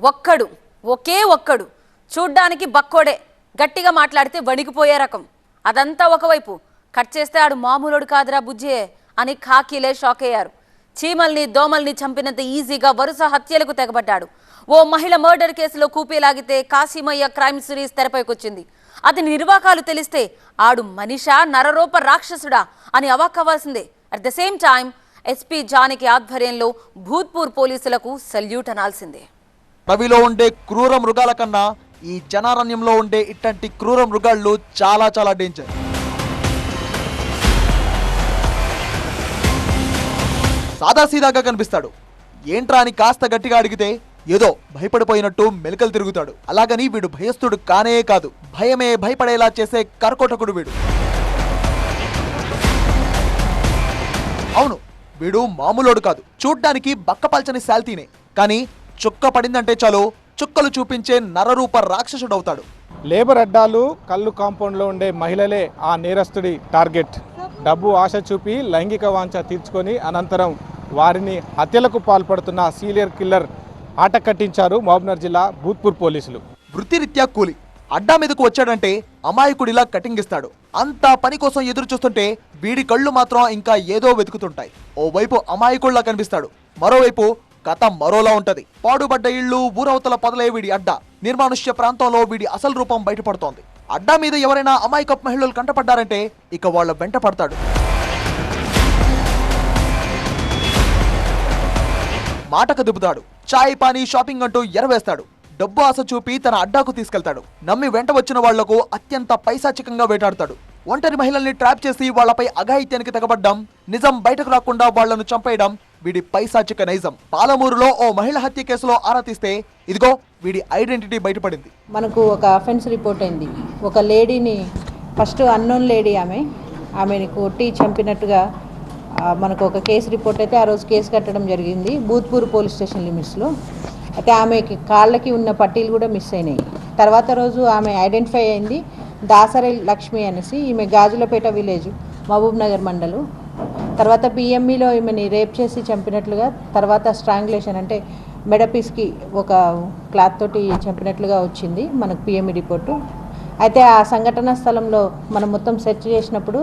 ఒక్కడు ఒకే ఒక్కడు చూడ్డానికి బక్కోడే గట్టిగా మాట్లాడితే వణికిపోయే రకం. అదంతా ఒకవైపు కట్ చేస్తే ఆడు మామూలుడు కాదురా బుజ్జే అని ఖాకీలే షాక్ అయ్యారు. చీమల్ని దోమల్ని చంపినంత ఈజీగా వరుస హత్యలకు తెగబడ్డాడు. ఓ మహిళ మర్డర్ కేసులో కూపీలాగితే కాశీమయ్య క్రైమ్ సిరీస్ తెరపైకొచ్చింది. అది నిర్వాకాలు తెలిస్తే ఆడు మనిషా నరరూప రాక్షసుడా అని అవాక్కవ్వాల్సిందే. At the same time SP Janaki ఆధ్వర్యంలో భూత్పూర్ పోలీసులకు సల్యూట్ అనాల్సిందే. రవిలో ఉండే క్రూర మృగాల కన్నా ఈ జనారణ్యంలో ఉండే ఇట్లాంటి క్రూర మృగాళ్ళు చాలా చాలా డేంజర్. సాదాసీదాగా కనిపిస్తాడు. ఏంట్రా అని కాస్త గట్టిగా అడిగితే ఏదో భయపడిపోయినట్టు మెలికలు తిరుగుతాడు. అలాగని వీడు భయస్థుడు కానే కాదు, భయమే భయపడేలా చేసే కర్కోటకుడు వీడు. అవును, వీడు మామూలోడు కాదు. చూడ్డానికి బక్కపల్చని శాల్తీనే, కానీ చుక్క పడిందంటే చాలు చుక్కలు చూపించే నరరూప రాక్షసుడవుతాడు. లేబర్ అడ్డాలు కళ్ళు కాంపౌండ్లో ఉండే మహిళలే ఆ నేరస్తుడి టార్గెట్. డబ్బు ఆశ చూపి లైంగిక వాంఛ తీర్చుకొని అనంతరం వారిని హత్యలకు పాల్పడుతున్న సీరియల్ కిల్లర్ ఆట కట్టించారు మహబూబ్నగర్ జిల్లా భూత్పూర్ పోలీసులు. వృత్తిరీత్యా కూలి అడ్డా మీదకు వచ్చాడంటే అమాయకుడిలా కటింగ్ ఇస్తాడు. అంతా పని కోసం ఎదురు చూస్తుంటే వీడి కళ్ళు మాత్రం ఇంకా ఏదో వెతుకుతుంటాయి. ఓవైపు అమాయకుడిలా కనిపిస్తాడు, మరోవైపు కథ మరోలా ఉంటది. పాడుబడ్డ ఇళ్ళు, ఊరవతల పొదలే వీడి అడ్డా. నిర్మానుష్య ప్రాంతంలో వీడి అసలు రూపం బయటపడుతోంది. అడ్డా మీద ఎవరైనా అమాయకపు మహిళలు కంటపడ్డారంటే ఇక వాళ్ళ వెంట పడతాడు. మాటకు దిబ్బుతాడు. చాయ్ పానీ షాపింగ్ అంటూ ఎరవేస్తాడు. డబ్బు ఆశ చూపి తన అడ్డాకు తీసుకెళ్తాడు. నమ్మి వెంట వచ్చిన వాళ్లకు అత్యంత పైశాచికంగా వేటాడతాడు. ఒంటరి మహిళల్ని ట్రాప్ చేసి వాళ్లపై అఘాయిత్యానికి తెగబడ్డం, నిజం బయటకు రాకుండా వాళ్లను చంపేయడం వీడి పైశాచిక నైజం. పాలమూరులో ఓ మహిళ హత్య కేసులో ఆరా తీస్తే ఇదిగో వీడి ఐడెంటిటీ బయటపడింది. మనకు ఒక అఫెన్స్ రిపోర్ట్ అయింది. ఒక లేడీని ఫస్ట్ అన్నోన్ లేడీ ఆమెని కొట్టి చంపినట్టుగా మనకు ఒక కేసు రిపోర్ట్ అయితే ఆ రోజు కేసు కట్టడం జరిగింది భూత్పూర్ పోలీస్ స్టేషన్ లిమిట్స్లో. అయితే ఆమెకి కాళ్ళకి ఉన్న పట్టీలు కూడా మిస్ అయినాయి. తర్వాత రోజు ఆమె ఐడెంటిఫై అయింది దాసరి లక్ష్మి అనేసి. ఈమె గాజులపేట విలేజ్, మహబూబ్ నగర్ మండలు. తర్వాత పిఎంఈలో ఈమెని రేప్ చేసి చంపినట్లుగా, తర్వాత స్ట్రాంగులేషన్ అంటే మెడపీస్కి ఒక క్లాత్ తోటి చంపినట్లుగా వచ్చింది మనకు పిఎంఈ రిపోర్టు. అయితే ఆ సంఘటన స్థలంలో మనం మొత్తం సెర్చ్ చేసినప్పుడు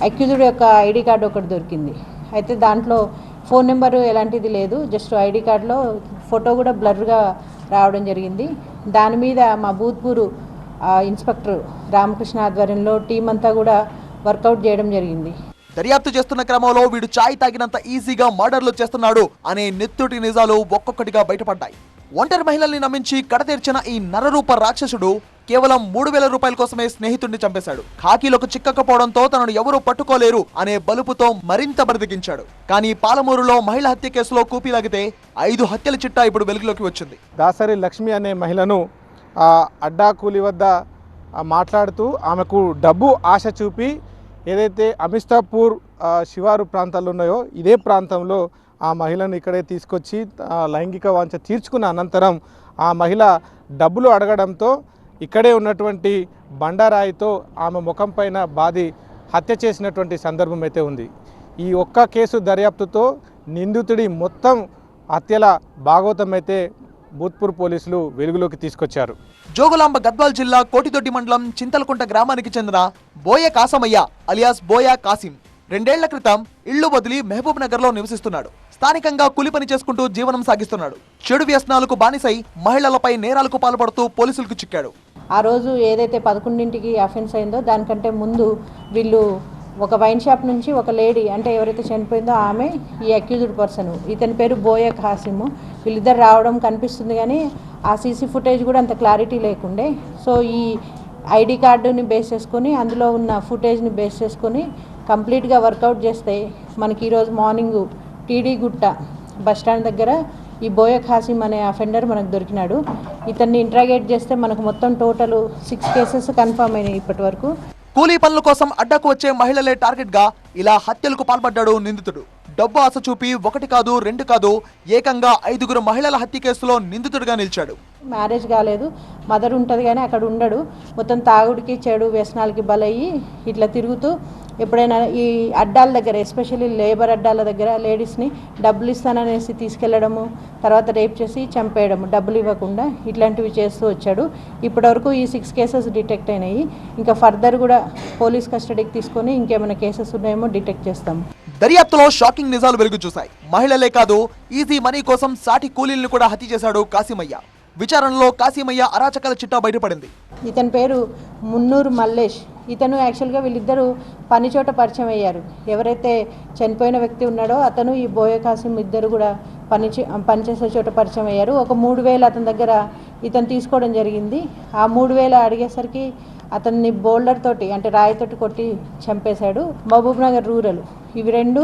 అక్యూజ్డ్ యొక్క ఐడి కార్డు ఒకటి దొరికింది. అయితే దాంట్లో ఫోన్ నెంబరు ఎలాంటిది లేదు, జస్ట్ ఐడి కార్డులో ఫోటో కూడా బ్లర్గా రావడం జరిగింది. దాని మీద మా భూత్పూరు ఇన్స్పెక్టర్ రామకృష్ణ ఆధ్వర్యంలో టీం అంతా కూడా వర్కౌట్ చేయడం జరిగింది. దర్యాప్తు చేస్తున్న క్రమంలో వీడు చాయ్ తాగినంత ఈజీగా మర్డర్లు చేస్తున్నాడు అనే నెత్తుటి నిజాలు ఒక్కొక్కటిగా బయటపడ్డాయి. ఒంటరి మహిళల్ని నమ్మించి కడతీర్చిన ఈ నరరూప రాక్షసుడు కేవలం 3,000 రూపాయల కోసమే స్నేహితుడిని చంపేశాడు. ఖాకీలకు చిక్కకపోవడంతో తనను ఎవరూ పట్టుకోలేరు అనే బలుపుతో మరింత బరిదిగించాడు. కానీ పాలమూరులో మహిళ హత్య కేసులో కూపీలాగితే 5 హత్యల చిట్టా ఇప్పుడు వెలుగులోకి వచ్చింది. దాసరి లక్ష్మి అనే మహిళను అడ్డా కూలి వద్ద మాట్లాడుతూ ఆమెకు డబ్బు ఆశ చూపి ఏదైతే అమిస్తాపూర్ శివారు ప్రాంతాలు ఉన్నాయో ఇదే ప్రాంతంలో ఆ మహిళను ఇక్కడే తీసుకొచ్చి లైంగిక వాంఛ తీర్చుకున్న అనంతరం ఆ మహిళ డబ్బులు అడగడంతో ఇక్కడే ఉన్నటువంటి బండారాయితో ఆమె ముఖం పైన బాది హత్య చేసినటువంటి సందర్భం అయితే ఉంది. ఈ ఒక్క కేసు దర్యాప్తుతో నిందితుడి మొత్తం హత్యల భాగవతం అయితే భూత్పూర్ పోలీసులు వెలుగులోకి తీసుకొచ్చారు. జోగులాంబ గద్వాల్ జిల్లా కోటిదొడ్డి మండలం చింతలకుంట గ్రామానికి చెందిన బోయ కాసమయ్య అలియాస్ బోయా కాసిం 2 ఏళ్ల క్రితం ఇళ్లు వదిలి మహబూబ్ నగర్ లో నివసిస్తున్నాడు. స్థానికంగా కూలి పని చేసుకుంటూ జీవనం సాగిస్తున్నాడు. చెడు వ్యసనాలకు బానిసై మహిళలపై నేరాలకు పాల్పడుతూ పోలీసులకు చిక్కాడు. ఆ రోజు ఏదైతే 11ంటికి అఫెన్స్ అయిందో దానికంటే ముందు వీళ్ళు ఒక వైన్ షాప్ నుంచి ఒక లేడీ అంటే ఎవరైతే చనిపోయిందో ఆమె ఈ అక్యూజ్డ్ పర్సన్, ఇతని పేరు బోయ కాసిము. వీళ్ళిద్దరు రావడం కనిపిస్తుంది కానీ ఆ సీసీ ఫుటేజ్ కూడా అంత క్లారిటీ లేకుండే. సో ఈ ఐడి కార్డుని బేస్ చేసుకొని అందులో ఉన్న ఫుటేజ్ని బేస్ చేసుకొని కంప్లీట్గా వర్కౌట్ చేస్తే మనకి ఈరోజు మార్నింగ్ టీడీ గుట్ట బస్టాండ్ దగ్గర ఈ బోయ ఖాసిం అనే అఫెండర్ మనకు దొరికినాడు. ఇతన్ని ఇంట్రాగేట్ చేస్తే మనకు మొత్తం టోటల్ 6 కేసెస్ కన్ఫర్మ్ అయినాయి ఇప్పటి వరకు. కూలీ పనుల కోసం అడ్డకు వచ్చే మహిళలే టార్గెట్ గా ఇలా హత్యలకు పాల్పడ్డాడు నిందితుడు. డబ్బు ఆశ చూపి 1 కాదు 2 కాదు ఏకంగా 5 మహిళల హత్య కేసులో నిందితుడిగా నిలిచాడు. మ్యారేజ్ కాలేదు, మదర్ ఉంటుంది కానీ అక్కడ ఉండడు. మొత్తం తాగుడికి చెడు వ్యసనాలకి బలయ్యి ఇట్లా తిరుగుతూ ఎప్పుడైనా ఈ అడ్డాల దగ్గర ఎస్పెషల్లీ లేబర్ అడ్డాల దగ్గర లేడీస్ని డబ్బులు ఇస్తాననేసి తీసుకెళ్లడము, తర్వాత రేప్ చేసి చంపేయడము డబ్బులు ఇవ్వకుండా, ఇట్లాంటివి చేస్తూ వచ్చాడు. ఇప్పటివరకు ఈ 6 కేసెస్ డిటెక్ట్ అయినాయి. ఇంకా ఫర్దర్ కూడా పోలీస్ కస్టడీకి తీసుకొని ఇంకేమైనా కేసెస్ ఉన్నాయేమో డిటెక్ట్ చేస్తాము. దర్యాప్తులో షాకింగ్ నిజాలు వెలుగు చూశాయి. మహిళలే కాదు, ఈజీ మనీ కోసం సాటి కూలీలను కూడా హత్య చేశాడు కాసిమయ్య. విచారణలో కాసిమయ్య అరాచకాల చిట్టా బయటపడింది. ఇతని పేరు మున్నూరు మల్లేష్. ఇతను యాక్చువల్గా వీళ్ళిద్దరూ పనిచోట పరిచయం అయ్యారు. ఎవరైతే చనిపోయిన వ్యక్తి ఉన్నాడో అతను ఈ బోయ కాసిం ఇద్దరు కూడా పనిచేసే చోట పరిచయం అయ్యారు. ఒక 3,000 అతని దగ్గర ఇతను తీసుకోవడం జరిగింది. ఆ 3,000 అడిగేసరికి అతన్ని బోల్డర్ తోటి అంటే రాయితోటి కొట్టి చంపేశాడు. మహబూబ్ నగర్ రూరల్ ఇవి 2,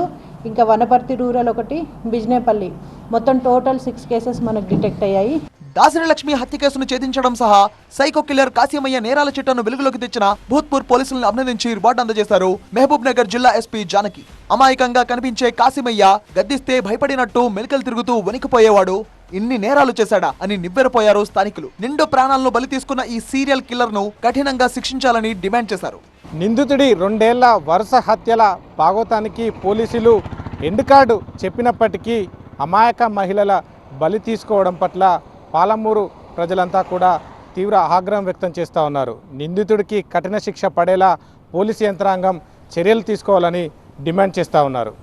ఇంకా వనపర్తి రూరల్ 1, బిజ్నేపల్లి, మొత్తం టోటల్ 6 కేసెస్ మనకు డిటెక్ట్ అయ్యాయి. దాసరి లక్ష్మి హత్య కేసును ఛేదించడం సహా సైకో కిల్లర్ కాసిమయ్య నేరాల చిట్టను వెలుగులోకి తెచ్చిన భూత్పూర్ పోలీసులను అభినందించి రివార్డు అందజేశారు మహబూబ్ నగర్ జిల్లా ఎస్పీ జానకి. అమాయకంగా కనిపించే కాసిమయ్య గద్దిస్తే భయపడినట్టు మెలికలు తిరుగుతూ వణికిపోయేవాడు. ఇన్ని నేరాలు చేశాడా అని నివ్వెరపోయారు స్థానికులు. నిండు ప్రాణాలను బలి తీసుకున్న ఈ సీరియల్ కిల్లర్ ను కఠినంగా శిక్షించాలని డిమాండ్ చేశారు. నిందితుడి 2 ఏళ్ల వరుస హత్యల భాగోతానికి పోలీసులు ఎండ్ కార్డు చెప్పినప్పటికీ అమాయక మహిళల బలి తీసుకోవడం పట్ల పాలమూరు ప్రజలంతా కూడా తీవ్ర ఆగ్రహం వ్యక్తం చేస్తూ ఉన్నారు. నిందితుడికి కఠిన శిక్ష పడేలా పోలీసు యంత్రాంగం చర్యలు తీసుకోవాలని డిమాండ్ చేస్తూ ఉన్నారు.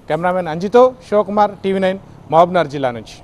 కెమెరామెన్ అంజితో, షోకుమార్, TV9 మహబూబ్నగర్ జిల్లా నుంచి.